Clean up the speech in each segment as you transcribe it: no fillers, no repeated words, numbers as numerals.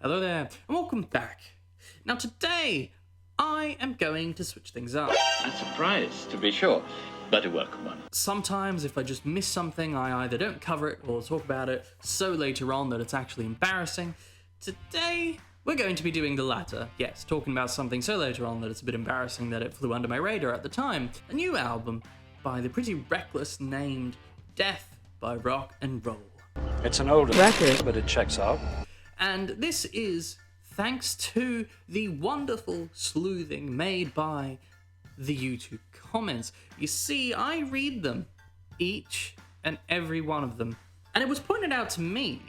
Hello there, and welcome back. Now today, I am going to switch things up. A surprise, to be sure, but a welcome one. Sometimes if I just miss something, I either don't cover it or talk about it so later on that it's actually embarrassing. Today, we're going to be doing the latter. Yes, talking about something so later on that it's a bit embarrassing that it flew under my radar at the time. A new album by the pretty reckless named Death by Rock and Roll. It's an older record, but it checks out. And this is thanks to the wonderful sleuthing made by the YouTube comments. You see, I read them, each and every one of them. And it was pointed out to me,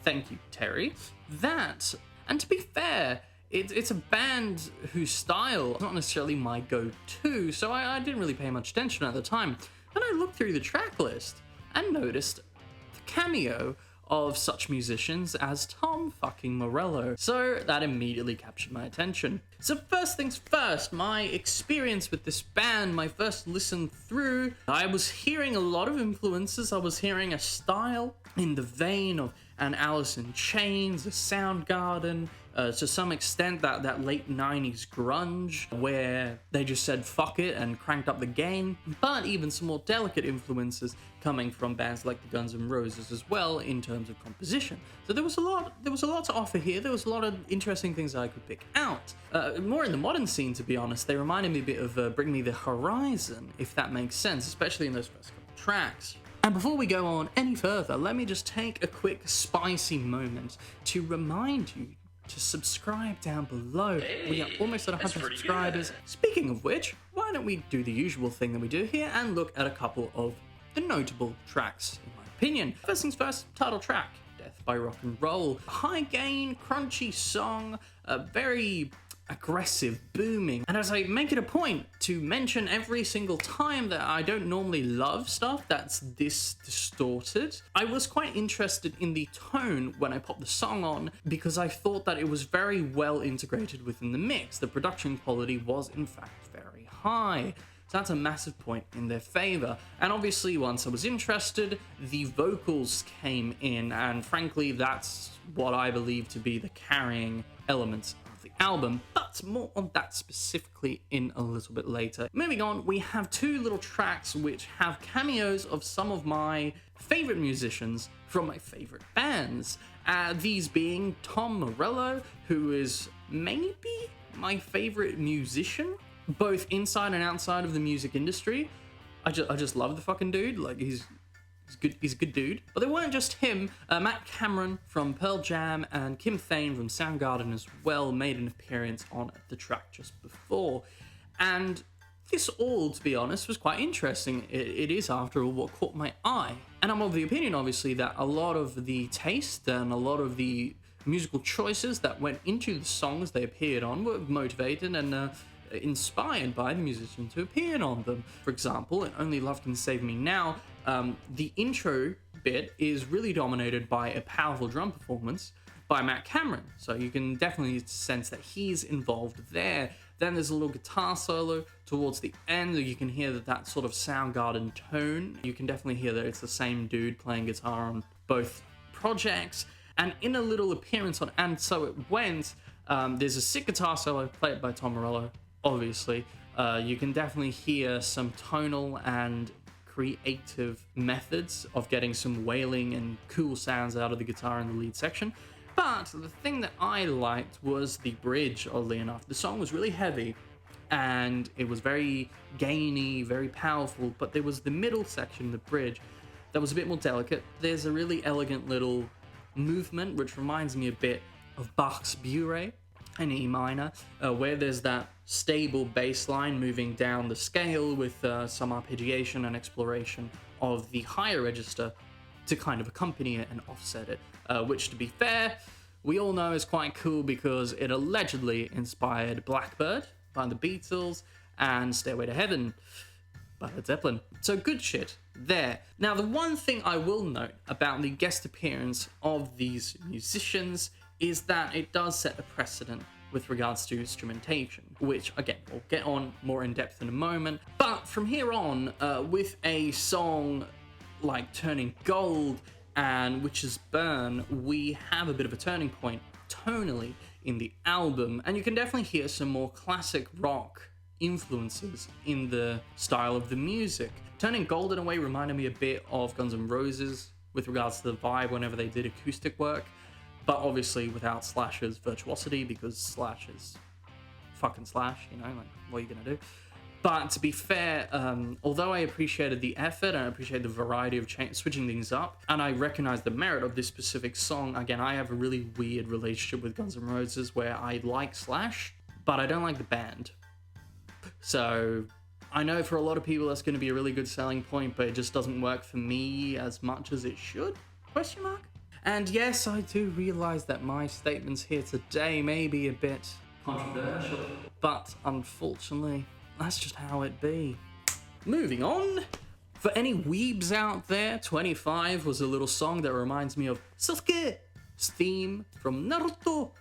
thank you, Terry, that, and to be fair, it's a band whose style is not necessarily my go-to, so I didn't really pay much attention at the time. Then I looked through the track list and noticed the cameo of such musicians as Tom fucking Morello. So that immediately captured my attention. So first things first, my experience with this band, my first listen through, I was hearing a lot of influences. I was hearing a style in the vein of an Alice in Chains, a Soundgarden, to some extent that late 90s grunge where they just said fuck it and cranked up the gain, but even some more delicate influences coming from bands like the Guns N' Roses as well in terms of composition. So there was a lot to offer here. There was a lot of interesting things I could pick out. More in the modern scene, to be honest, they reminded me a bit of Bring Me the Horizon, if that makes sense, especially in those first couple of tracks. And before we go on any further, let me just take a quick spicy moment to remind you to subscribe down below. We are almost at 100 subscribers. Speaking of which, why don't we do the usual thing that we do here and look at a couple of the notable tracks, in my opinion. First things first, title track, Death by Rock and Roll. High gain, crunchy song, very aggressive, booming. And as I make it a point to mention every single time that I don't normally love stuff that's this distorted, I was quite interested in the tone when I popped the song on because I thought that it was very well integrated within the mix. The production quality was in fact very high. So that's a massive point in their favor. And obviously, once I was interested, the vocals came in, and frankly, that's what I believe to be the carrying elements of the album, but more on that specifically in a little bit later. Moving on, we have two little tracks which have cameos of some of my favorite musicians from my favorite bands. These being Tom Morello, who is maybe my favorite musician, both inside and outside of the music industry. I just love the fucking dude. Like, he's a good dude. But they weren't just him. Matt Cameron from Pearl Jam and Kim Thayne from Soundgarden as well made an appearance on the track just before. And this all, to be honest, was quite interesting. It is, after all, what caught my eye. And I'm of the opinion, obviously, that a lot of the taste and a lot of the musical choices that went into the songs they appeared on were motivated and inspired by the musicians who appeared on them. For example, in Only Love Can Save Me Now, the intro bit is really dominated by a powerful drum performance by Matt Cameron, so you can definitely sense that he's involved there. Then there's a little guitar solo towards the end. You can hear that sort of Soundgarden tone. You can definitely hear that it's the same dude playing guitar on both projects. And in a little appearance on And So It Went, there's a sick guitar solo played by Tom Morello, obviously. You can definitely hear some tonal and creative methods of getting some wailing and cool sounds out of the guitar in the lead section. But the thing that I liked was the bridge, oddly enough. The song was really heavy and it was very gainy, very powerful, but there was the middle section, the bridge, that was a bit more delicate. There's a really elegant little movement which reminds me a bit of Bach's Bourrée in E minor, where there's that stable bass line moving down the scale with some arpeggiation and exploration of the higher register to kind of accompany it and offset it, which, to be fair, we all know is quite cool because it allegedly inspired Blackbird by the Beatles and Stairway to Heaven by Led Zeppelin. So good shit there. Now, the one thing I will note about the guest appearance of these musicians is that it does set a precedent with regards to instrumentation, which, again, we'll get on more in depth in a moment. But from here on, with a song like Turning Gold and Witches Burn, we have a bit of a turning point tonally in the album, and you can definitely hear some more classic rock influences in the style of the music. Turning Gold in a way reminded me a bit of Guns N' Roses with regards to the vibe whenever they did acoustic work, but obviously without Slash's virtuosity, because Slash is fucking Slash, you know, like, what are you gonna do? But to be fair, although I appreciated the effort and I appreciate the variety of switching things up, and I recognize the merit of this specific song, again, I have a really weird relationship with Guns N' Roses where I like Slash, but I don't like the band. So I know for a lot of people that's going to be a really good selling point, but it just doesn't work for me as much as it should? Question mark? And yes, I do realize that my statements here today may be a bit controversial, but unfortunately, that's just how it be. Moving on. For any weebs out there, 25 was a little song that reminds me of Sasuke's theme from Naruto.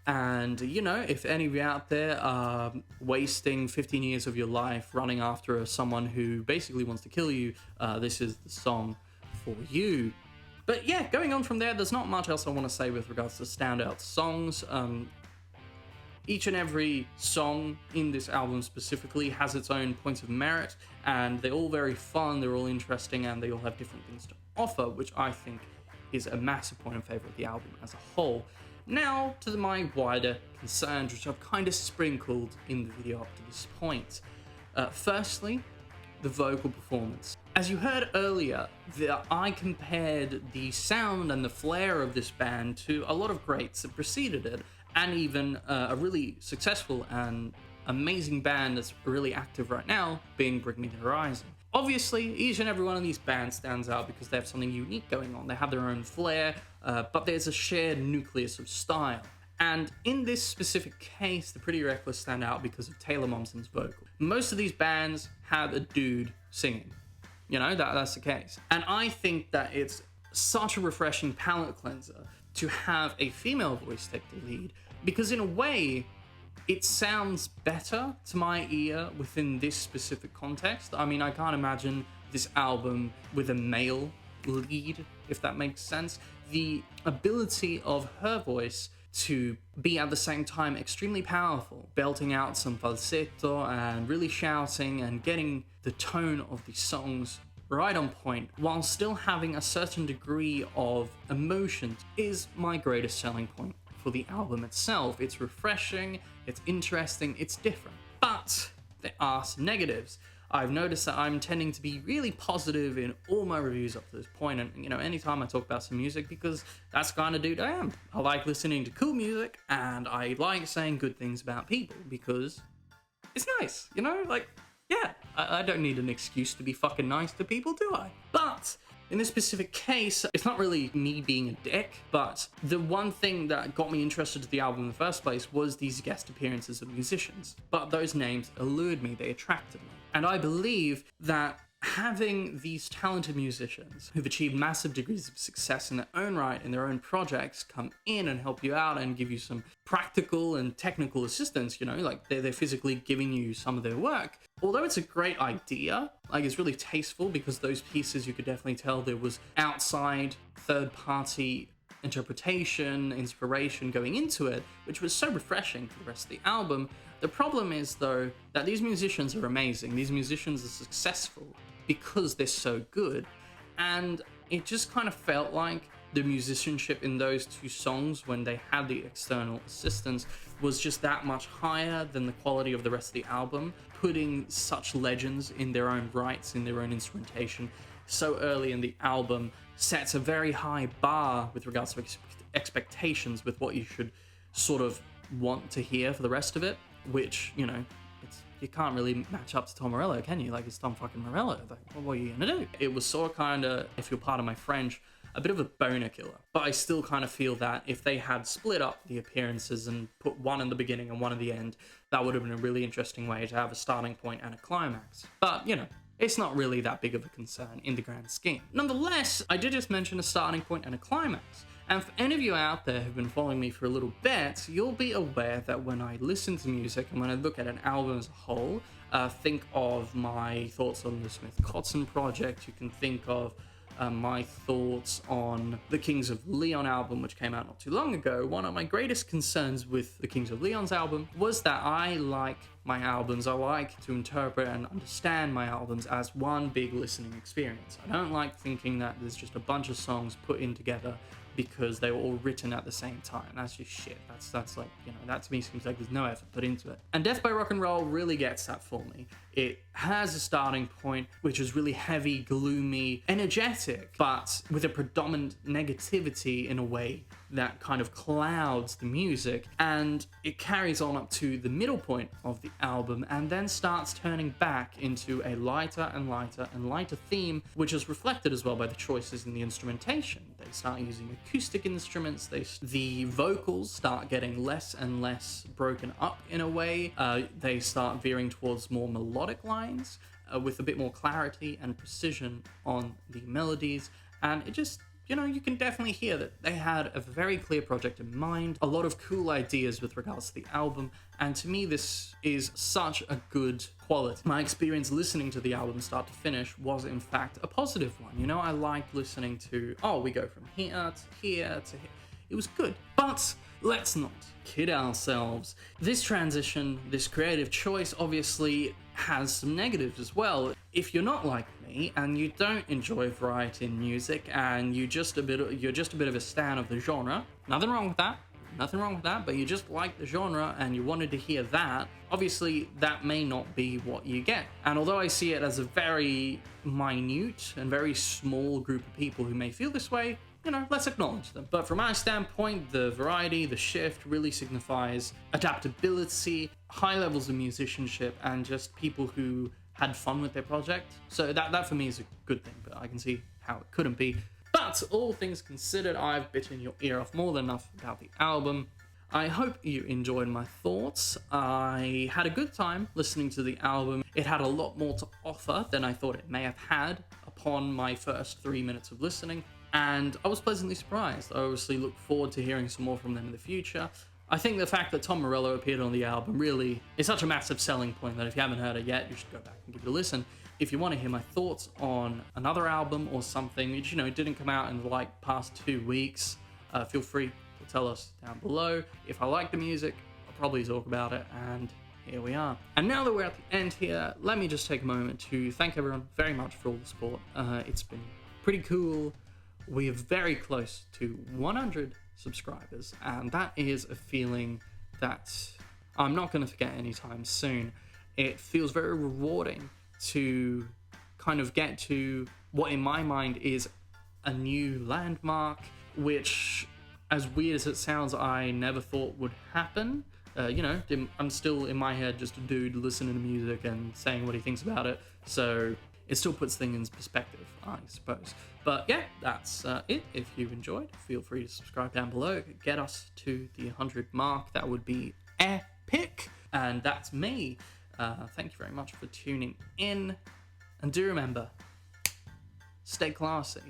And, you know, if any of you out there are wasting 15 years of your life running after someone who basically wants to kill you, this is the song for you. But yeah, going on from there, there's not much else I want to say with regards to standout songs. Each and every song in this album specifically has its own points of merit, and they're all very fun, they're all interesting, and they all have different things to offer, which I think is a massive point in favor of the album as a whole. Now to my wider concerns, which I've kind of sprinkled in the video up to this point. Firstly, the vocal performance. As you heard earlier, I compared the sound and the flair of this band to a lot of greats that preceded it, and even a really successful and amazing band that's really active right now, being Bring Me the Horizon. Obviously, each and every one of these bands stands out because they have something unique going on. They have their own flair, but there's a shared nucleus of style. And in this specific case, the Pretty Reckless stand out because of Taylor Momsen's vocal. Most of these bands have a dude singing. You know, that's the case. And I think that it's such a refreshing palate cleanser to have a female voice take the lead, because in a way, it sounds better to my ear within this specific context. I mean, I can't imagine this album with a male lead, if that makes sense. The ability of her voice to be at the same time extremely powerful, belting out some falsetto and really shouting and getting the tone of the songs right on point, while still having a certain degree of emotion, is my greatest selling point for the album itself. It's refreshing, it's interesting, it's different. But there are some negatives. I've noticed that I'm tending to be really positive in all my reviews up to this point, and you know, anytime I talk about some music, because that's the kind of dude I am. I like listening to cool music, and I like saying good things about people, because it's nice, you know? Like, yeah, I don't need an excuse to be fucking nice to people, do I? But in this specific case, it's not really me being a dick, but the one thing that got me interested in the album in the first place was these guest appearances of musicians. But those names allured me, they attracted me. And I believe that having these talented musicians who've achieved massive degrees of success in their own right, in their own projects, come in and help you out and give you some practical and technical assistance, you know, like they're physically giving you some of their work. Although it's a great idea, like it's really tasteful, because those pieces, you could definitely tell there was outside third-party interpretation, inspiration going into it, which was so refreshing for the rest of the album. The problem is, though, that these musicians are amazing. These musicians are successful because they're so good. And it just kind of felt like the musicianship in those two songs, when they had the external assistance, was just that much higher than the quality of the rest of the album. Putting such legends in their own rights, in their own instrumentation, so early in the album sets a very high bar with regards to expectations with what you should sort of want to hear for the rest of it, which, you know, you can't really match up to Tom Morello, can you? Like, it's Tom fucking Morello. Like, what are you gonna do? It was sort of kind of, if you're part of my French, a bit of a boner killer. But I still kind of feel that if they had split up the appearances and put one in the beginning and one at the end, that would have been a really interesting way to have a starting point and a climax. But, you know, it's not really that big of a concern in the grand scheme. Nonetheless, I did just mention a starting point and a climax. And for any of you out there who've been following me for a little bit, you'll be aware that when I listen to music and when I look at an album as a whole, think of my thoughts on the Smith Kotzen project, you can think of my thoughts on the Kings of Leon album, which came out not too long ago, one of my greatest concerns with the Kings of Leon's album was that I like my albums, I like to interpret and understand my albums as one big listening experience. I don't like thinking that there's just a bunch of songs put in together because they were all written at the same time. That's just shit. That's like, you know, that to me seems like there's no effort put into it. And Death by Rock and Roll really gets that for me. It has a starting point which is really heavy, gloomy, energetic, but with a predominant negativity in a way that kind of clouds the music, and it carries on up to the middle point of the album and then starts turning back into a lighter and lighter and lighter theme, which is reflected as well by the choices in the instrumentation. They start using acoustic instruments, the vocals start getting less and less broken up in a way, they start veering towards more melodic lines with a bit more clarity and precision on the melodies, and it just, you know, you can definitely hear that they had a very clear project in mind, a lot of cool ideas with regards to the album, and to me this is such a good quality. My experience listening to the album start to finish was in fact a positive one. You know, I liked listening to, oh, we go from here to here to here. It was good. But let's not kid ourselves. This transition, this creative choice obviously has some negatives as well. If you're not like me and you don't enjoy variety in music and you're just a bit of a stan of the genre, nothing wrong with that, but you just like the genre and you wanted to hear that, obviously that may not be what you get. And although I see it as a very minute and very small group of people who may feel this way, you know, let's acknowledge them. But from my standpoint, the variety, the shift really signifies adaptability, high levels of musicianship, and just people who had fun with their project. So that for me is a good thing, but I can see how it couldn't be. But all things considered, I've bitten your ear off more than enough about the album. I hope you enjoyed my thoughts. I had a good time listening to the album. It had a lot more to offer than I thought it may have had upon my first 3 minutes of listening, and I was pleasantly surprised. I obviously look forward to hearing some more from them in the future. I think the fact that Tom Morello appeared on the album really is such a massive selling point that if you haven't heard it yet, you should go back and give it a listen. If you want to hear my thoughts on another album or something which, you know, didn't come out in the past 2 weeks, feel free to tell us down below. If I like the music, I'll probably talk about it, and here we are. And now that we're at the end here, let me just take a moment to thank everyone very much for all the support. It's been pretty cool. We are very close to 100 subscribers, and that is a feeling that I'm not going to forget anytime soon. It feels very rewarding to kind of get to what in my mind is a new landmark, which, as weird as it sounds, I never thought would happen. You know, I'm still in my head just a dude listening to music and saying what he thinks about it, so it still puts things in perspective, I suppose. But yeah, that's it. If you enjoyed, feel free to subscribe down below. Get us to the 100 mark. That would be epic. And that's me. Thank you very much for tuning in. And do remember, stay classy,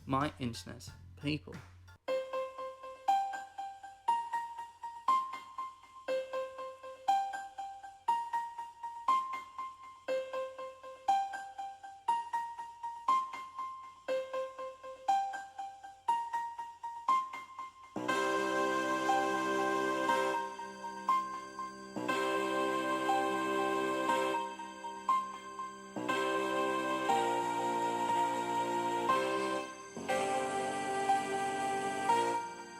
my internet people.